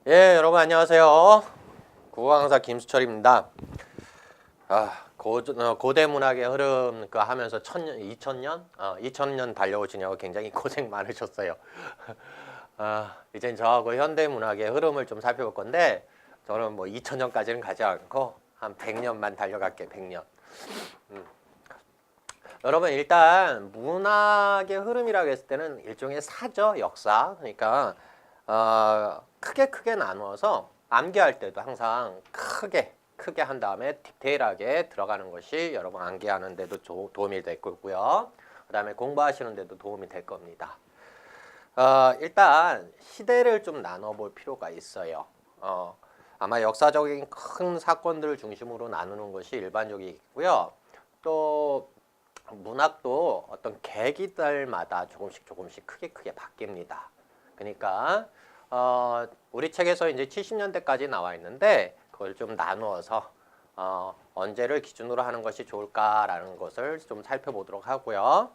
예, 여러분 안녕하세요. 국어강사 김수철입니다. 고대 문학의 흐름 하면서 2000년 달려오시냐고 굉장히 고생 많으셨어요. 이젠 저하고 현대 문학의 흐름을 좀 살펴볼 건데 저는 뭐 2000년까지는 가지 않고 한 100년만 달려갈게요. 100년. 여러분 일단 문학의 흐름이라고 했을 때는 일종의 사죠, 역사. 그러니까 크게 나누어서 암기할 때도 항상 크게 한 다음에 디테일하게 들어가는 것이 여러분 암기하는 데도 도움이 될 거고요. 그 다음에 공부하시는 데도 도움이 될 겁니다. 일단 시대를 좀 나눠볼 필요가 있어요. 아마 역사적인 큰 사건들을 중심으로 나누는 것이 일반적이고요. 또 문학도 어떤 계기들마다 조금씩 크게 바뀝니다. 그러니까 우리 책에서 이제 70년대까지 나와 있는데 그걸 좀 나누어서 언제를 기준으로 하는 것이 좋을까라는 것을 좀 살펴보도록 하고요.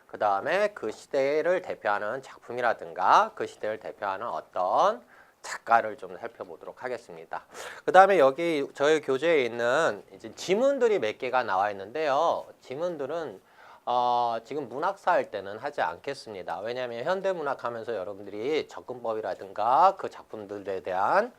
그 다음에 그 시대를 대표하는 작품이라든가 그 시대를 대표하는 어떤 작가를 좀 살펴보도록 하겠습니다. 그 다음에 여기 저희 교재에 있는 이제 지문들이 몇 개가 나와 있는데요. 지문들은 지금 문학사 할 때는 하지 않겠습니다. 왜냐하면 현대문학 하면서 여러분들이 접근법이라든가 그 작품들에 대한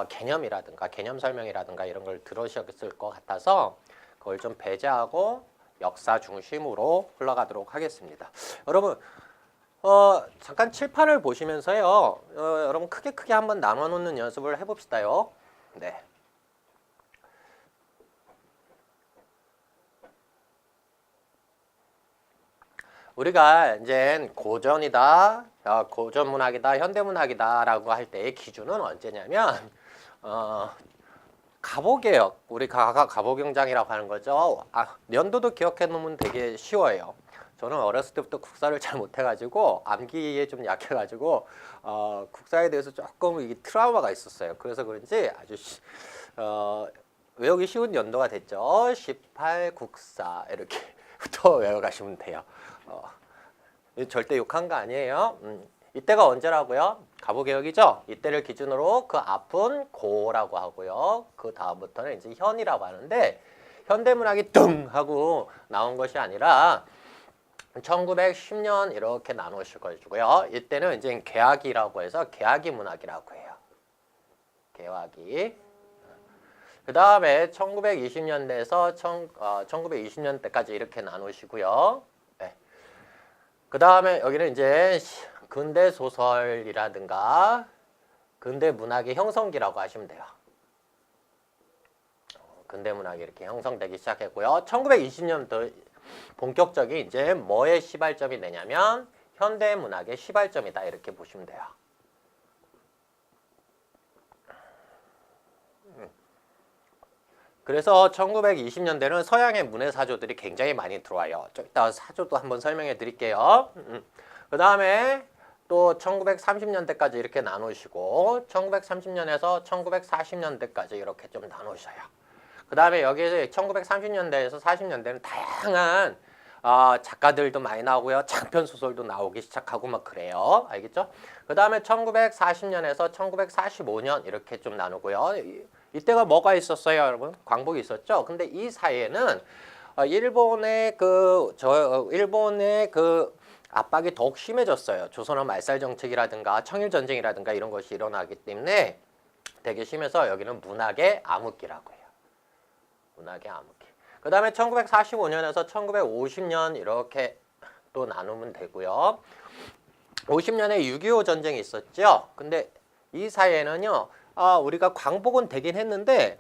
개념이라든가 개념 설명이라든가 이런 걸 들으셨을 것 같아서 그걸 좀 배제하고 역사 중심으로 흘러가도록 하겠습니다. 여러분 잠깐 칠판을 보시면서요. 여러분 크게 한번 나눠 놓는 연습을 해봅시다요. 네. 우리가 이제 고전이다, 고전문학이다, 현대문학이다라고 할 때의 기준은 언제냐면 가보개혁, 우리 가보경장이라고 하는 거죠. 연도도 기억해 놓으면 되게 쉬워요. 저는 어렸을 때부터 국사를 잘 못해가지고 암기에 좀 약해가지고 국사에 대해서 조금 이게 트라우마가 있었어요. 그래서 그런지 아주 외우기 쉬운 연도가 됐죠. 18 국사 이렇게부터 외워가시면 돼요. 절대 욕한 거 아니에요. 이때가 언제라고요? 가보개혁이죠. 이때를 기준으로 그 앞은 고라고 하고요. 그 다음부터는 이제 현이라고 하는데 현대문학이 뚱 하고 나온 것이 아니라 1910년 이렇게 나누실 것이고요. 이때는 이제 개화기라고 해서 개화기 문학이라고 해요. 개화기. 그 다음에 1920년대에서 1920년대까지 이렇게 나누시고요. 네. 그 다음에 여기는 이제 근대 소설이라든가 근대 문학의 형성기라고 하시면 돼요. 근대 문학이 이렇게 형성되기 시작했고요. 1920년도 본격적인 이제 뭐의 시발점이 되냐면 현대 문학의 시발점이다 이렇게 보시면 돼요. 그래서 1920년대는 서양의 문해 사조들이 굉장히 많이 들어와요. 좀 이따 사조도 한번 설명해 드릴게요. 그 다음에 또 1930년대까지 이렇게 나누시고 1930년에서 1940년대까지 이렇게 좀 나누셔요. 그 다음에 여기에서 1930년대에서 40년대는 다양한 작가들도 많이 나오고요. 장편 소설도 나오기 시작하고 막 그래요. 알겠죠? 그 다음에 1940년에서 1945년 이렇게 좀 나누고요. 이때가 뭐가 있었어요, 여러분? 광복이 있었죠? 근데 이 사이에는 일본의 압박이 더욱 심해졌어요. 조선의 말살 정책이라든가 청일 전쟁이라든가 이런 것이 일어나기 때문에 되게 심해서 여기는 문학의 암흑기라고 해요. 문학의 암흑기. 그 다음에 1945년에서 1950년 이렇게 또 나누면 되고요. 50년에 6.25 전쟁이 있었죠. 근데 이 사이에는요. 우리가 광복은 되긴 했는데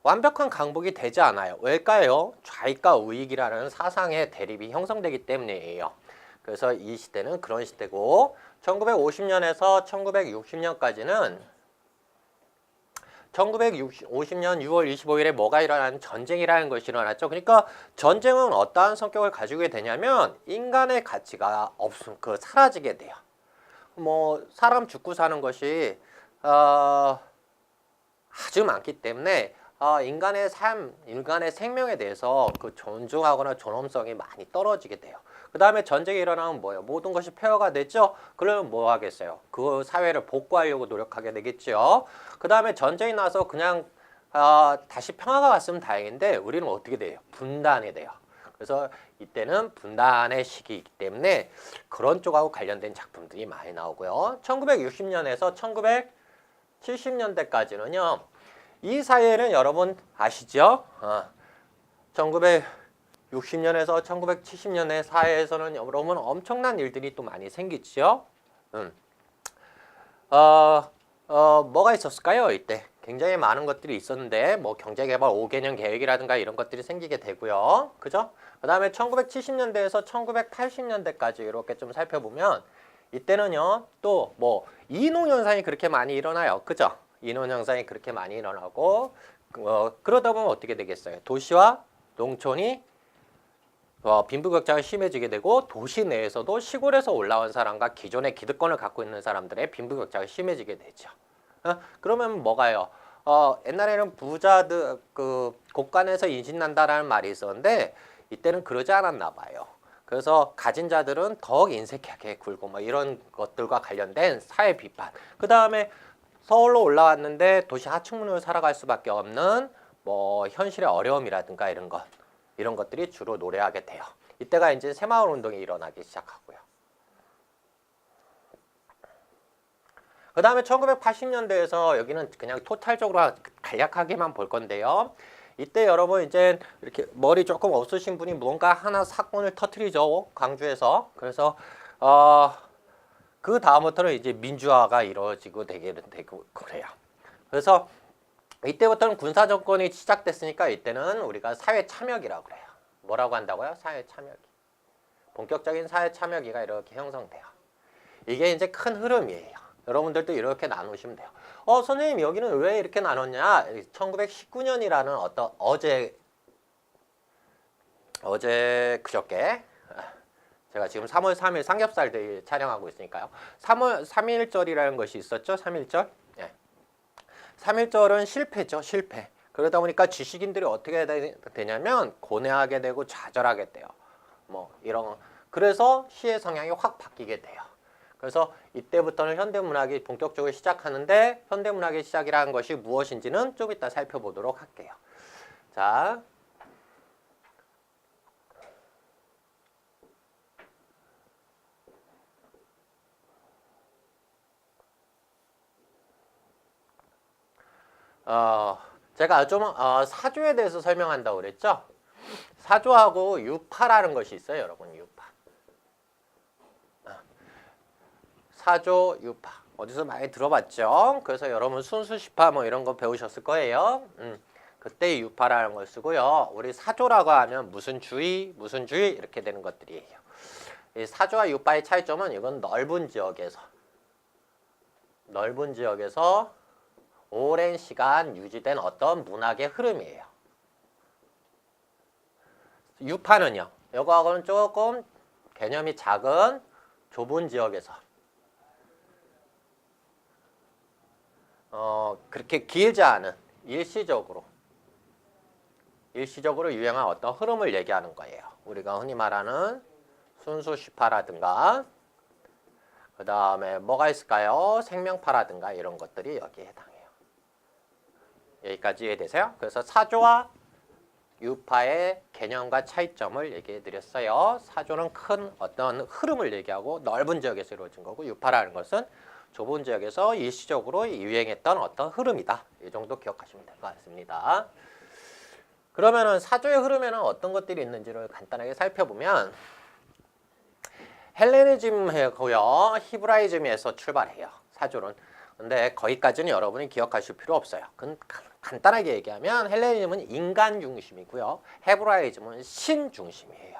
완벽한 광복이 되지 않아요. 왜일까요? 좌익과 우익이라는 사상의 대립이 형성되기 때문이에요. 그래서 이 시대는 그런 시대고 1950년에서 1960년까지는 1950년 6월 25일에 뭐가 일어나는 전쟁이라는 것이 일어났죠. 그러니까 전쟁은 어떠한 성격을 가지게 되냐면 인간의 가치가 사라지게 돼요. 뭐 사람 죽고 사는 것이 아주 많기 때문에 인간의 삶, 인간의 생명에 대해서 그 존중하거나 존엄성이 많이 떨어지게 돼요. 그 다음에 전쟁이 일어나면 뭐예요? 모든 것이 폐허가 됐죠? 그러면 뭐 하겠어요? 그 사회를 복구하려고 노력하게 되겠죠. 그 다음에 전쟁이 나서 그냥 다시 평화가 왔으면 다행인데 우리는 어떻게 돼요? 분단이 돼요. 그래서 이때는 분단의 시기이기 때문에 그런 쪽하고 관련된 작품들이 많이 나오고요. 1960년에서 1970년대까지는요. 이 사이에는 여러분 아시죠? 1960년에서 1970년의 사회에서는 여러분 엄청난 일들이 또 많이 생기죠. 뭐가 있었을까요? 이때 굉장히 많은 것들이 있었는데 뭐 경제개발 5개년 계획이라든가 이런 것들이 생기게 되고요. 그죠? 그 다음에 1970년대에서 1980년대까지 이렇게 좀 살펴보면 이때는요. 또 뭐 이농현상이 그렇게 많이 일어나요. 그죠? 이농현상이 그렇게 많이 일어나고 그러다 보면 어떻게 되겠어요? 도시와 농촌이 빈부격차가 심해지게 되고 도시 내에서도 시골에서 올라온 사람과 기존의 기득권을 갖고 있는 사람들의 빈부격차가 심해지게 되죠. 그러면 뭐가요? 옛날에는 부자들 곳간에서 인신난다라는 말이 있었는데 이때는 그러지 않았나 봐요. 그래서 가진 자들은 더욱 인색하게 굴고 뭐 이런 것들과 관련된 사회 비판. 그 다음에 서울로 올라왔는데 도시 하층민으로 살아갈 수밖에 없는 뭐 현실의 어려움이라든가 이런 것들이 주로 노래하게 돼요. 이때가 이제 새마을 운동이 일어나기 시작하고요. 그 다음에 1980년대에서 여기는 그냥 토탈적으로 간략하게만 볼 건데요. 이때 여러분 이제 이렇게 머리 조금 없으신 분이 뭔가 하나 사건을 터뜨리죠. 광주에서. 그래서 그 다음부터는 이제 민주화가 이루어지고 되고 그래요. 그래서 이때부터는 군사 정권이 시작됐으니까 이때는 우리가 사회 참여기라고 그래요. 뭐라고 한다고요? 사회 참여기. 본격적인 사회 참여기가 이렇게 형성돼요. 이게 이제 큰 흐름이에요. 여러분들도 이렇게 나누시면 돼요. 선생님 여기는 왜 이렇게 나눴냐? 1919년이라는 어떤 그저께 제가 지금 3월 3일 삼겹살 데이 촬영하고 있으니까요. 3월 3.1절이라는 것이 있었죠. 3.1절. 예. 3.1절은 실패죠. 실패. 그러다 보니까 지식인들이 어떻게 되냐면 고뇌하게 되고 좌절하게 돼요. 뭐 이런 그래서 시의 성향이 확 바뀌게 돼요. 그래서 이때부터는 현대문학이 본격적으로 시작하는데 현대문학의 시작이라는 것이 무엇인지는 좀 이따 살펴보도록 할게요. 자, 제가 좀 사조에 대해서 설명한다고 그랬죠? 사조하고 유파라는 것이 있어요, 여러분. 유파. 사조, 유파. 어디서 많이 들어봤죠? 그래서 여러분 순수시파 뭐 이런 거 배우셨을 거예요. 그때 유파라는 걸 쓰고요. 우리 사조라고 하면 무슨 주의 이렇게 되는 것들이에요. 이 사조와 유파의 차이점은 이건 넓은 지역에서 오랜 시간 유지된 어떤 문학의 흐름이에요. 유파는요. 이거하고는 조금 개념이 작은 좁은 지역에서 그렇게 길지 않은 일시적으로 유행한 어떤 흐름을 얘기하는 거예요. 우리가 흔히 말하는 순수시파라든가 그 다음에 뭐가 있을까요? 생명파라든가 이런 것들이 여기에 해당해요. 여기까지 이해되세요? 그래서 사조와 유파의 개념과 차이점을 얘기해 드렸어요. 사조는 큰 어떤 흐름을 얘기하고 넓은 지역에서 이루어진 거고 유파라는 것은 좁은 지역에서 일시적으로 유행했던 어떤 흐름이다. 이 정도 기억하시면 될 것 같습니다. 그러면은 사조의 흐름에는 어떤 것들이 있는지를 간단하게 살펴보면 헬레니즘하고요, 히브라이즘에서 출발해요. 사조는. 근데 거기까지는 여러분이 기억하실 필요 없어요. 간단하게 얘기하면 헬레니즘은 인간 중심이고요. 헤브라이즘은 신 중심이에요.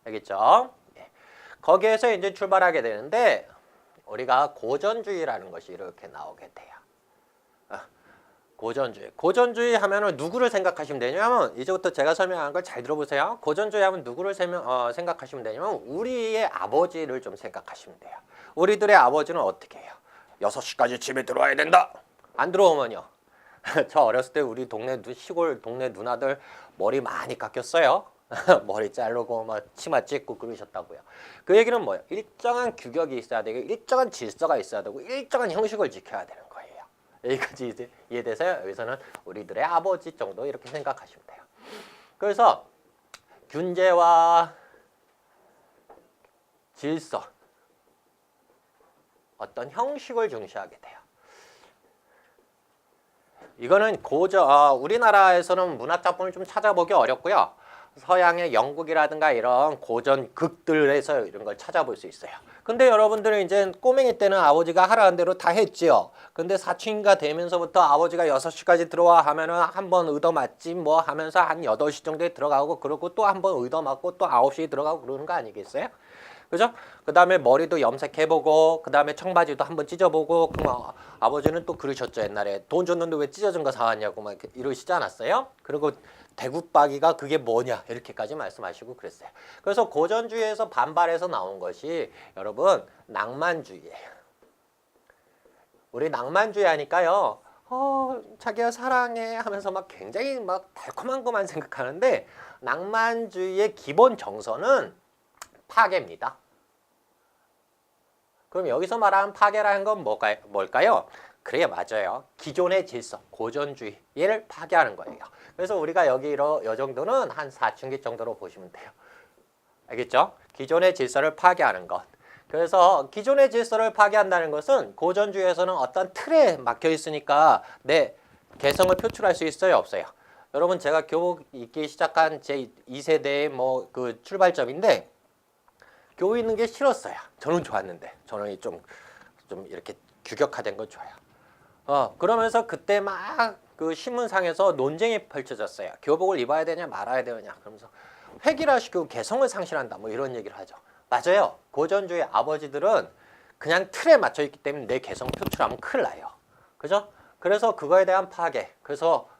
알겠죠? 예. 거기에서 이제 출발하게 되는데 우리가 고전주의라는 것이 이렇게 나오게 돼요. 고전주의 하면은 누구를 생각하시면 되냐면 이제부터 제가 설명한 걸 잘 들어보세요. 고전주의 하면 누구를 생각하시면 되냐면 우리의 아버지를 좀 생각하시면 돼요. 우리들의 아버지는 어떻게 해요? 6시까지 집에 들어와야 된다. 안 들어오면요. 저 어렸을 때 우리 시골 동네 누나들 머리 많이 깎였어요. 머리 자르고 막 치마 찢고 그러셨다고요. 그 얘기는 뭐예요? 일정한 규격이 있어야 되고 일정한 질서가 있어야 되고 일정한 형식을 지켜야 되는 거예요. 여기까지 이제 이해돼서요. 여기서는 우리들의 아버지 정도 이렇게 생각하시면 돼요. 그래서 균제와 질서, 어떤 형식을 중시하게 돼요. 이거는 우리나라에서는 문학 작품을 좀 찾아보기 어렵고요. 서양의 영국이라든가 이런 고전 극들에서 이런 걸 찾아볼 수 있어요. 근데 여러분들은 이제 꼬맹이 때는 아버지가 하라는 대로 다 했지요. 근데 사춘기가 되면서부터 아버지가 6시까지 들어와 하면은 한 번 의도맞지 뭐 하면서 한 8시 정도에 들어가고 그러고 또 한 번 의도맞고 또 9시에 들어가고 그러는 거 아니겠어요? 그죠? 그 다음에 머리도 염색해보고 그 다음에 청바지도 한번 찢어보고 아버지는 또 그러셨죠. 옛날에 돈 줬는데 왜 찢어진 거 사왔냐고 막 이러시지 않았어요? 그리고 대구박이가 그게 뭐냐 이렇게까지 말씀하시고 그랬어요. 그래서 고전주의에서 반발해서 나온 것이 여러분 낭만주의예요. 우리 낭만주의 하니까요. 자기가 사랑해 하면서 막 굉장히 막 달콤한 것만 생각하는데 낭만주의의 기본 정서는 파괴입니다. 그럼 여기서 말하는 파괴라는 건 뭘까요? 그래 맞아요. 기존의 질서, 고전주의를 파괴하는 거예요. 그래서 우리가 여기 이 정도는 한 사춘기 정도로 보시면 돼요. 알겠죠? 기존의 질서를 파괴하는 것. 그래서 기존의 질서를 파괴한다는 것은 고전주의에서는 어떤 틀에 막혀 있으니까 내 개성을 표출할 수 있어요, 없어요? 여러분 제가 교복 입기 시작한 제 2세대의 그 출발점인데 교복 입는 게 싫었어요. 저는 좋았는데 저는 좀 이렇게 규격화된 건 좋아요. 그러면서 그때 막 그 신문상에서 논쟁이 펼쳐졌어요. 교복을 입어야 되냐 말아야 되냐 그러면서 획일화시키고 개성을 상실한다 뭐 이런 얘기를 하죠. 맞아요. 고전주의 아버지들은 그냥 틀에 맞춰 있기 때문에 내 개성 표출하면 큰일 나요. 그죠? 그래서 그거에 대한 파괴. 그래서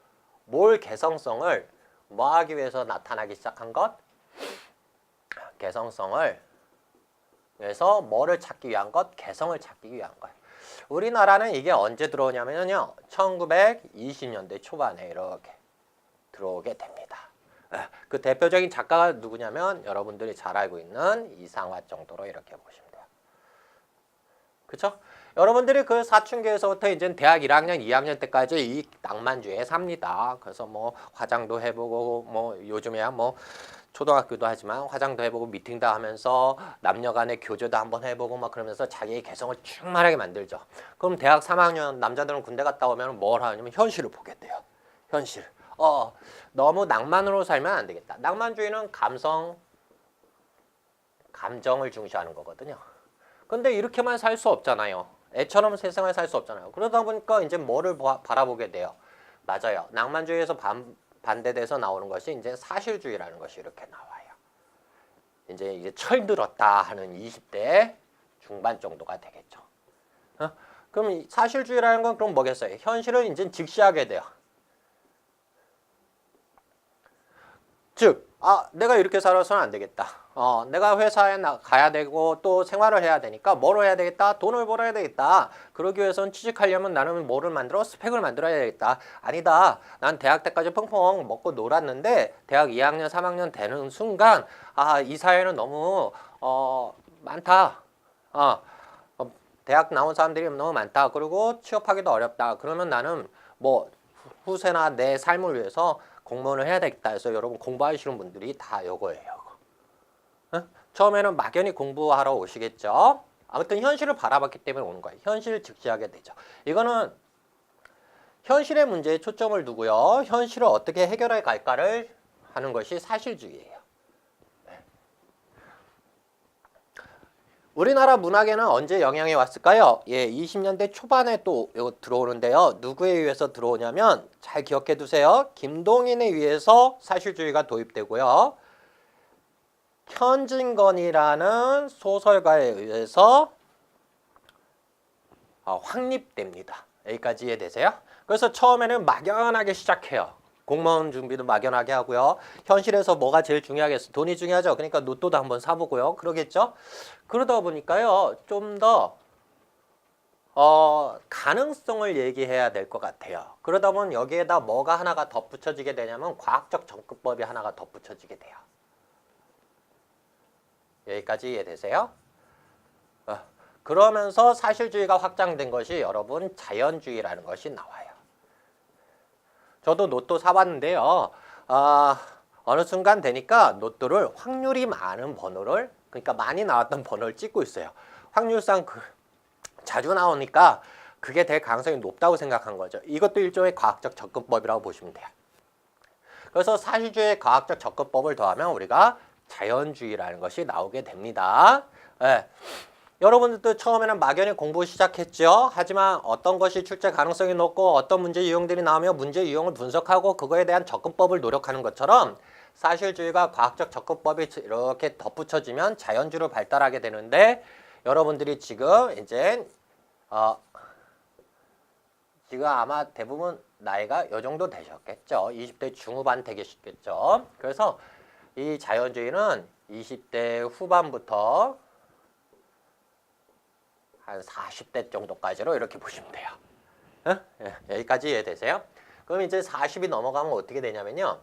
뭘 개성성을 뭐 하기 위해서 나타나기 시작한 것? 개성성을 그래서 뭐를 찾기 위한 것? 개성을 찾기 위한 거예요. 우리나라는 이게 언제 들어오냐면요. 1920년대 초반에 이렇게 들어오게 됩니다. 그 대표적인 작가가 누구냐면 여러분들이 잘 알고 있는 이상화 정도로 이렇게 보시면 돼요. 그렇죠? 여러분들이 그 사춘기에서부터 이제 대학 1학년, 2학년 때까지 이 낭만주의에 삽니다. 그래서 뭐 화장도 해보고 뭐 요즘에야 뭐 초등학교도 하지만 화장도 해보고 미팅도 하면서 남녀 간의 교제도 한번 해보고 막 그러면서 자기의 개성을 충만하게 만들죠. 그럼 대학 3학년 남자들은 군대 갔다 오면 뭘 하냐면 현실을 보게 돼요. 현실. 너무 낭만으로 살면 안 되겠다. 낭만주의는 감정을 중시하는 거거든요. 근데 이렇게만 살 수 없잖아요. 애처럼 세상을 살 수 없잖아요. 그러다 보니까 이제 뭐를 바라보게 돼요. 맞아요. 낭만주의에서 반대돼서 나오는 것이 이제 사실주의라는 것이 이렇게 나와요. 이제 철들었다 하는 20대 중반 정도가 되겠죠. 그럼 사실주의라는 건 그럼 뭐겠어요? 현실을 이제 직시하게 돼요. 즉, 내가 이렇게 살아서는 안 되겠다. 내가 회사에 가야 되고 또 생활을 해야 되니까 뭐로 해야 되겠다? 돈을 벌어야 되겠다. 그러기 위해서는 취직하려면 나는 뭐를 만들어? 스펙을 만들어야 되겠다. 아니다. 난 대학 때까지 펑펑 먹고 놀았는데 대학 2학년, 3학년 되는 순간 이 사회는 너무 많다. 대학 나온 사람들이 너무 많다. 그리고 취업하기도 어렵다. 그러면 나는 뭐 후세나 내 삶을 위해서 공무원을 해야 되겠다 해서 여러분 공부하시는 분들이 다 요거예요. 처음에는 막연히 공부하러 오시겠죠. 아무튼 현실을 바라봤기 때문에 오는 거예요. 현실을 직시하게 되죠. 이거는 현실의 문제에 초점을 두고요. 현실을 어떻게 해결해 갈까를 하는 것이 사실주의예요. 우리나라 문학에는 언제 영향이 왔을까요? 20년대 초반에 또 들어오는데요. 누구에 의해서 들어오냐면 잘 기억해 두세요. 김동인에 의해서 사실주의가 도입되고요. 현진건이라는 소설가에 의해서 확립됩니다. 여기까지 이해되세요? 그래서 처음에는 막연하게 시작해요. 공무원 준비도 막연하게 하고요. 현실에서 뭐가 제일 중요하겠어? 돈이 중요하죠. 그러니까 로또도 한번 사보고요. 그러겠죠? 그러다 보니까요. 좀 더 가능성을 얘기해야 될 것 같아요. 그러다 보면 여기에다 뭐가 하나가 덧붙여지게 되냐면 과학적 접근법이 하나가 덧붙여지게 돼요. 여기까지 이해되세요? 그러면서 사실주의가 확장된 것이 여러분 자연주의라는 것이 나와요. 저도 로또 사봤는데요. 어느 순간 되니까 로또를 확률이 많은 번호를, 그러니까 많이 나왔던 번호를 찍고 있어요. 확률상 자주 나오니까 그게 될 가능성이 높다고 생각한 거죠. 이것도 일종의 과학적 접근법이라고 보시면 돼요. 그래서 사실주의의 과학적 접근법을 더하면 우리가 자연주의라는 것이 나오게 됩니다. 네. 여러분들도 처음에는 막연히 공부 시작했죠. 하지만 어떤 것이 출제 가능성이 높고 어떤 문제 유형들이 나오면 문제 유형을 분석하고 그거에 대한 접근법을 노력하는 것처럼 사실주의가 과학적 접근법이 이렇게 덧붙여지면 자연주의로 발달하게 되는데, 여러분들이 지금 이제 지금 아마 대부분 나이가 이 정도 되셨겠죠. 20대 중후반 되겠죠. 그래서 이 자연주의는 20대 후반부터 한 40대 정도까지로 이렇게 보시면 돼요. 예, 여기까지 이해되세요? 그럼 이제 40이 넘어가면 어떻게 되냐면요.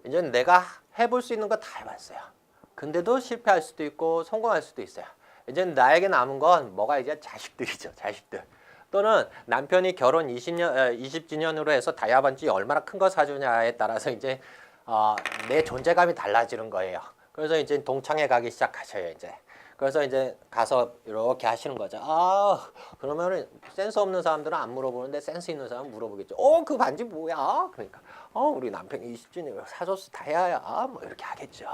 이제 내가 해볼 수 있는 거 다 해봤어요. 근데도 실패할 수도 있고 성공할 수도 있어요. 이제 나에게 남은 건 뭐가 이제 자식들이죠. 자식들. 또는 남편이 결혼 20주년으로 해서 다이아 반지 얼마나 큰 거 사주냐에 따라서 이제 내 존재감이 달라지는 거예요. 그래서 이제 동창회 가기 시작하셔요. 이제. 그래서 이제 가서 이렇게 하시는 거죠. 그러면은 센스 없는 사람들은 안 물어보는데 센스 있는 사람은 물어보겠죠. 그 반지 뭐야? 그러니까 우리 남편이 20주년 사줬어 다이아야. 뭐 이렇게 하겠죠.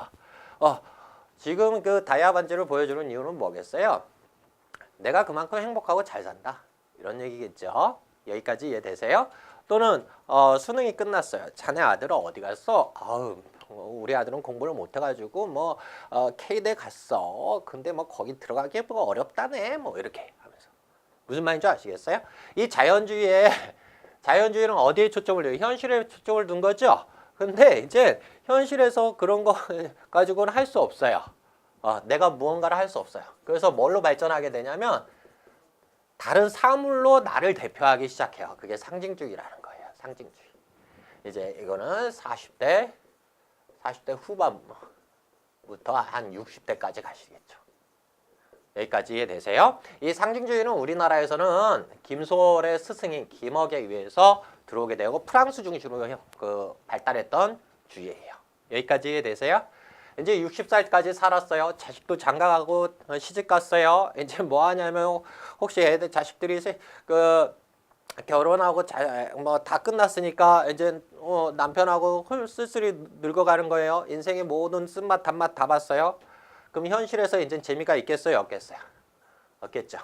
지금 그 다이아 반지를 보여주는 이유는 뭐겠어요? 내가 그만큼 행복하고 잘 산다. 이런 얘기겠죠. 여기까지 이해되세요? 또는 수능이 끝났어요. 자네 아들은 어디 갔어? 우리 아들은 공부를 못해가지고 뭐 K대 갔어. 근데 뭐 거기 들어가기 뭐 어렵다네. 뭐 이렇게 하면서 무슨 말인지 아시겠어요? 이 자연주의는 어디에 초점을 둬요? 현실에 초점을 둔 거죠. 근데 이제 현실에서 그런 거 가지고는 할 수 없어요. 내가 무언가를 할 수 없어요. 그래서 뭘로 발전하게 되냐면 다른 사물로 나를 대표하기 시작해요. 그게 상징주의라는 거예요. 상징주의. 이제 이거는 40대 후반부터 한 60대까지 가시겠죠. 여기까지 이해되세요? 이 상징주의는 우리나라에서는 김소월의 스승인 김억에 의해서 들어오게 되고 프랑스 중심으로 발달했던 주의예요. 여기까지 이해되세요? 이제 60살까지 살았어요. 자식도 장가가고 시집 갔어요. 이제 뭐 하냐면 혹시 애들 자식들이 결혼하고 뭐 다 끝났으니까 이제 남편하고 쓸쓸히 늙어가는 거예요. 인생의 모든 쓴맛 단맛 다 봤어요. 그럼 현실에서 이제 재미가 있겠어요, 없겠어요? 없겠죠.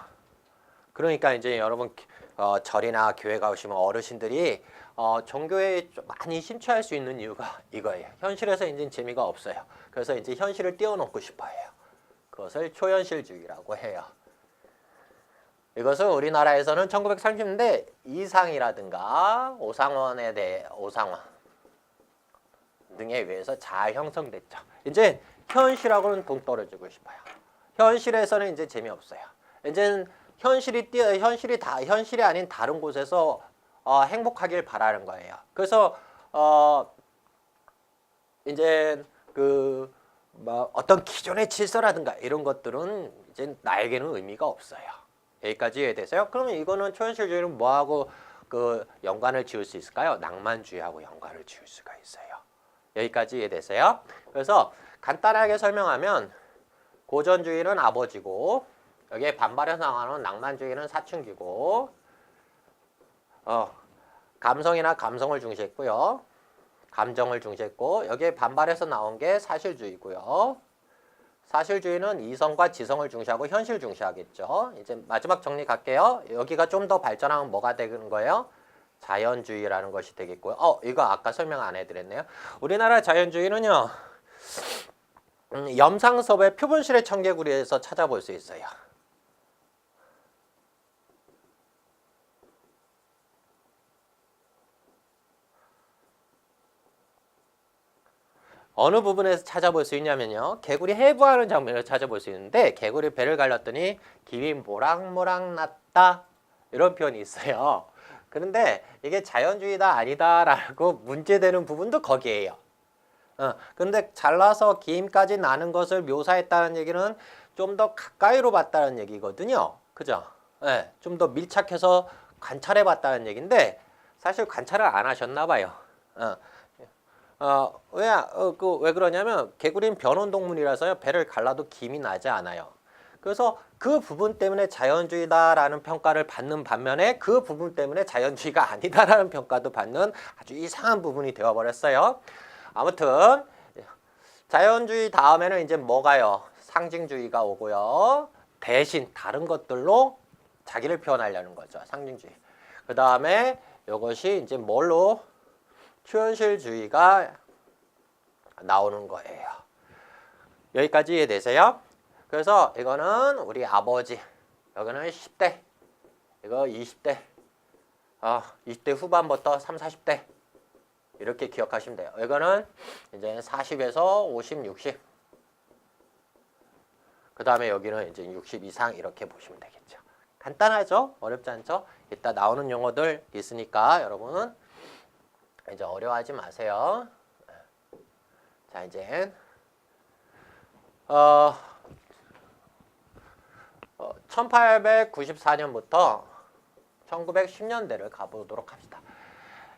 그러니까 이제 여러분 절이나 교회 가오시면 어르신들이 종교에 좀 많이 심취할 수 있는 이유가 이거예요. 현실에서 이제 재미가 없어요. 그래서 이제 현실을 띄워놓고 싶어해요. 그것을 초현실주의라고 해요. 이것은 우리나라에서는 1930년대 이상이라든가 오상원 등에 의해서 잘 형성됐죠. 이제 현실하고는 동떨어지고 싶어요. 현실에서는 이제 재미없어요. 이제 현실이 아닌 다른 곳에서 행복하길 바라는 거예요. 그래서 이제 어떤 기존의 질서라든가 이런 것들은 이제 나에게는 의미가 없어요. 여기까지 이해되세요? 그러면 이거는 초현실주의는 뭐하고 연관을 지을 수 있을까요? 낭만주의하고 연관을 지을 수가 있어요. 여기까지 이해되세요? 그래서 간단하게 설명하면 고전주의는 아버지고 여기에 반발해서 나가는 낭만주의는 사춘기고 감성이나 감성을 중시했고요. 감정을 중시했고 여기에 반발해서 나온 게 사실주의고요. 사실주의는 이성과 지성을 중시하고 현실 중시하겠죠. 이제 마지막 정리 갈게요. 여기가 좀 더 발전하면 뭐가 되는 거예요? 자연주의라는 것이 되겠고요. 이거 아까 설명 안 해드렸네요. 우리나라 자연주의는요. 염상섭의 표본실의 청개구리에서 찾아볼 수 있어요. 어느 부분에서 찾아볼 수 있냐면요. 개구리 해부하는 장면을 찾아볼 수 있는데 개구리 배를 갈랐더니 김이 모락모락 났다. 이런 표현이 있어요. 그런데 이게 자연주의다 아니다라고 문제되는 부분도 거기에요. 근데 잘라서 김까지 나는 것을 묘사했다는 얘기는 좀 더 가까이로 봤다는 얘기거든요. 그죠? 예, 좀 더 밀착해서 관찰해 봤다는 얘기인데 사실 관찰을 안 하셨나 봐요. 왜 그러냐면 개구리는 변온동물이라서요. 배를 갈라도 김이 나지 않아요. 그래서 그 부분 때문에 자연주의다라는 평가를 받는 반면에 그 부분 때문에 자연주의가 아니다라는 평가도 받는 아주 이상한 부분이 되어버렸어요. 아무튼 자연주의 다음에는 이제 뭐가요? 상징주의가 오고요. 대신 다른 것들로 자기를 표현하려는 거죠. 상징주의. 그 다음에 이것이 이제 뭘로? 표현실주의가 나오는 거예요. 여기까지 이해되세요? 그래서 이거는 우리 아버지, 여기는 10대, 이거 20대, 20대 후반부터 30, 40대 이렇게 기억하시면 돼요. 이거는 이제 40에서 50, 60. 그 다음에 여기는 이제 60 이상 이렇게 보시면 되겠죠. 간단하죠? 어렵지 않죠? 이따 나오는 용어들 있으니까 여러분은 이제 어려워하지 마세요. 자, 이제 1894년부터 1910년대를 가보도록 합시다.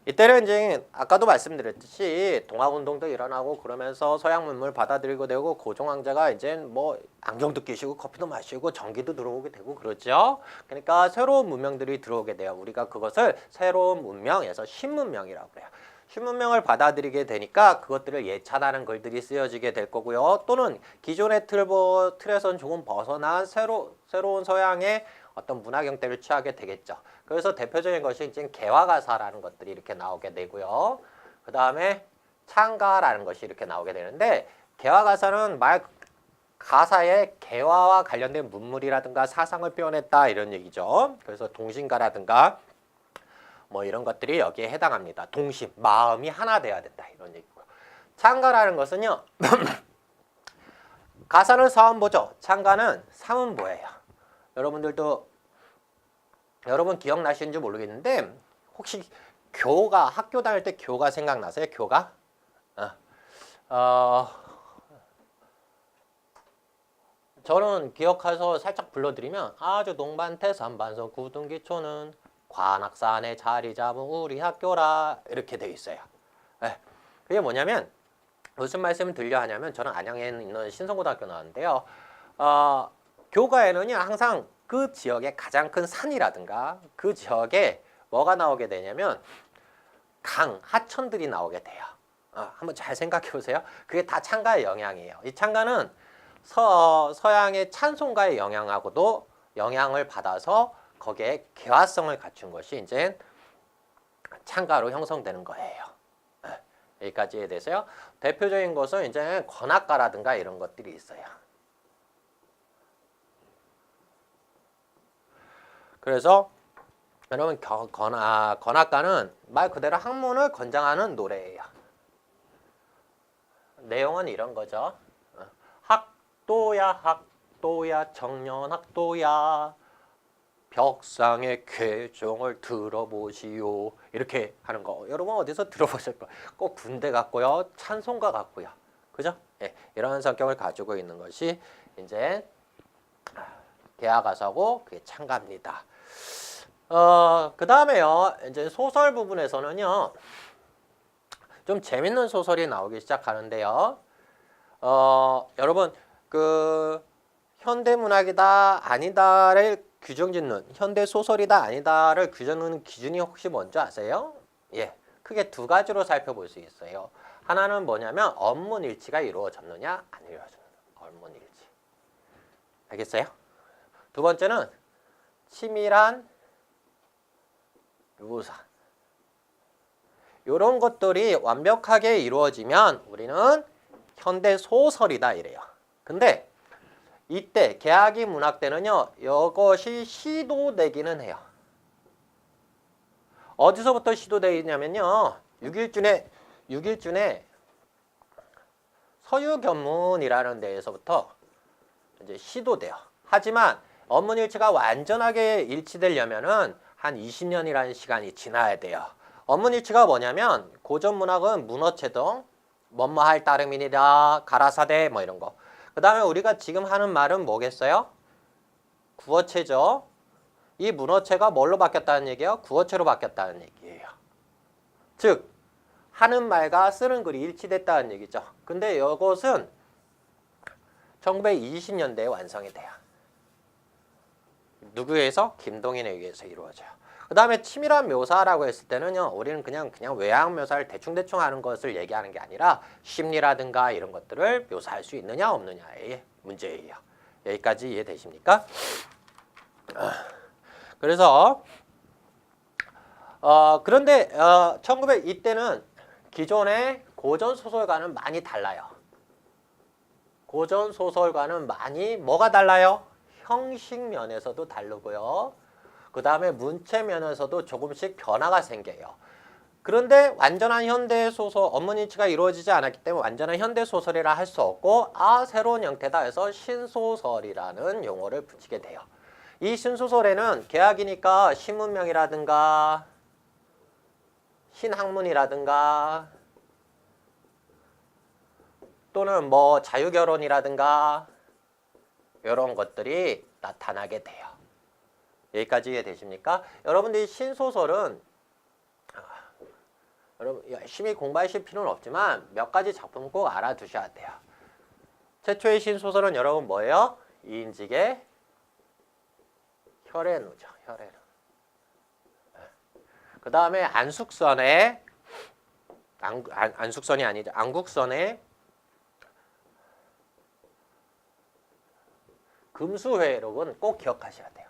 이때는 이제 아까도 말씀드렸듯이 동학운동도 일어나고 그러면서 서양 문물 받아들이고 되고 고종황제가 이제 뭐 안경도 끼시고 커피도 마시고 전기도 들어오게 되고 그러죠. 그러니까 새로운 문명들이 들어오게 돼요. 우리가 그것을 새로운 문명에서 신문명이라고 해요. 신문명을 받아들이게 되니까 그것들을 예찬하는 글들이 쓰여지게 될 거고요. 또는 기존의 틀에선 조금 벗어난 새로운 서양의 어떤 문화 경태를 취하게 되겠죠. 그래서 대표적인 것이 이제 개화가사라는 것들이 이렇게 나오게 되고요. 그 다음에 창가라는 것이 이렇게 나오게 되는데 개화가사는 말 가사의 개화와 관련된 문물이라든가 사상을 표현했다 이런 얘기죠. 그래서 동심가라든가 뭐 이런 것들이 여기에 해당합니다. 동심, 마음이 하나 돼야 된다 이런 얘기고요. 창가라는 것은요. 가사는 서원보죠. 창가는 사문보예요. 여러분 기억나시는지 모르겠는데 혹시 교가 학교 다닐 때 교가 생각나세요? 교가? 저는 기억해서 살짝 불러드리면 아주 동반태산반성 구등기초는 관악산에 자리 잡은 우리 학교라 이렇게 되어 있어요. 그게 뭐냐면 무슨 말씀을 들려 하냐면 저는 안양에 있는 신성고등학교 나왔는데요. 교가에는요 항상 그 지역의 가장 큰 산이라든가 그 지역에 뭐가 나오게 되냐면 강, 하천들이 나오게 돼요. 한번 잘 생각해 보세요. 그게 다 창가의 영향이에요. 이 창가는 서양의 찬송가의 영향하고도 영향을 받아서 거기에 개화성을 갖춘 것이 이제 창가로 형성되는 거예요. 여기까지 이해되세요? 대표적인 것은 이제 관악가라든가 이런 것들이 있어요. 그래서 여러분 관악가는 말 그대로 학문을 권장하는 노래예요. 내용은 이런 거죠. 학도야 청년학도야 벽상의 쾌종을 들어보시오 이렇게 하는 거 여러분 어디서 들어보실 거예요. 꼭 군대 같고요. 찬송가 같고요. 그죠? 예, 이런 성격을 가지고 있는 것이 이제 개화가사고 그게 창가입니다. 그 다음에요. 이제 소설 부분에서는요. 좀 재밌는 소설이 나오기 시작하는데요. 여러분 그 현대문학이다 아니다를 규정짓는 현대소설이다 아니다를 규정짓는 기준이 혹시 뭔지 아세요? 예, 크게 두 가지로 살펴볼 수 있어요. 하나는 뭐냐면 언문일치가 이루어졌느냐 안 이루어졌느냐 언문일치. 알겠어요? 두 번째는 치밀한 묘사. 이런 것들이 완벽하게 이루어지면 우리는 현대소설이다 이래요. 근데 이때 개화기 문학 때는요. 이것이 시도되기는 해요. 어디서부터 시도되냐면요. 6일준의 서유견문이라는 데에서부터 이제 시도돼요. 하지만 언문일치가 완전하게 일치되려면은 한 20년이라는 시간이 지나야 돼요. 언문일치가 뭐냐면 고전문학은 문어체등 뭐뭐 할 따름이니라 가라사대 뭐 이런 거. 그 다음에 우리가 지금 하는 말은 뭐겠어요? 구어체죠. 이 문어체가 뭘로 바뀌었다는 얘기예요? 구어체로 바뀌었다는 얘기예요. 즉 하는 말과 쓰는 글이 일치됐다는 얘기죠. 근데 이것은 1920년대에 완성이 돼요. 누구에 의해서? 김동인에 의해서 이루어져요. 그 다음에 치밀한 묘사라고 했을 때는요, 우리는 그냥 외양 묘사를 대충대충 하는 것을 얘기하는 게 아니라 심리라든가 이런 것들을 묘사할 수 있느냐 없느냐의 문제예요. 여기까지 이해되십니까? 그래서 그런데 1900 이때는 기존의 고전 소설과는 많이 달라요. 고전 소설과는 많이 뭐가 달라요? 형식 면에서도 다르고요. 그 다음에 문체 면에서도 조금씩 변화가 생겨요. 그런데 완전한 현대 소설, 업문일치가 이루어지지 않았기 때문에 완전한 현대 소설이라 할 수 없고 새로운 형태다 해서 신소설이라는 용어를 붙이게 돼요. 이 신소설에는 개학이니까 신문명이라든가 신학문이라든가 또는 뭐 자유결혼이라든가 이런 것들이 나타나게 돼요. 여기까지 이해되십니까? 여러분들이 신소설은 여러분 열심히 공부하실 필요는 없지만 몇 가지 작품 꼭 알아두셔야 돼요. 최초의 신소설은 여러분 뭐예요? 이인직의 혈애누죠. 혈애누. 그 다음에 안숙선의 안숙선이 아니죠. 안국선의 금수회록은 꼭 기억하셔야 돼요.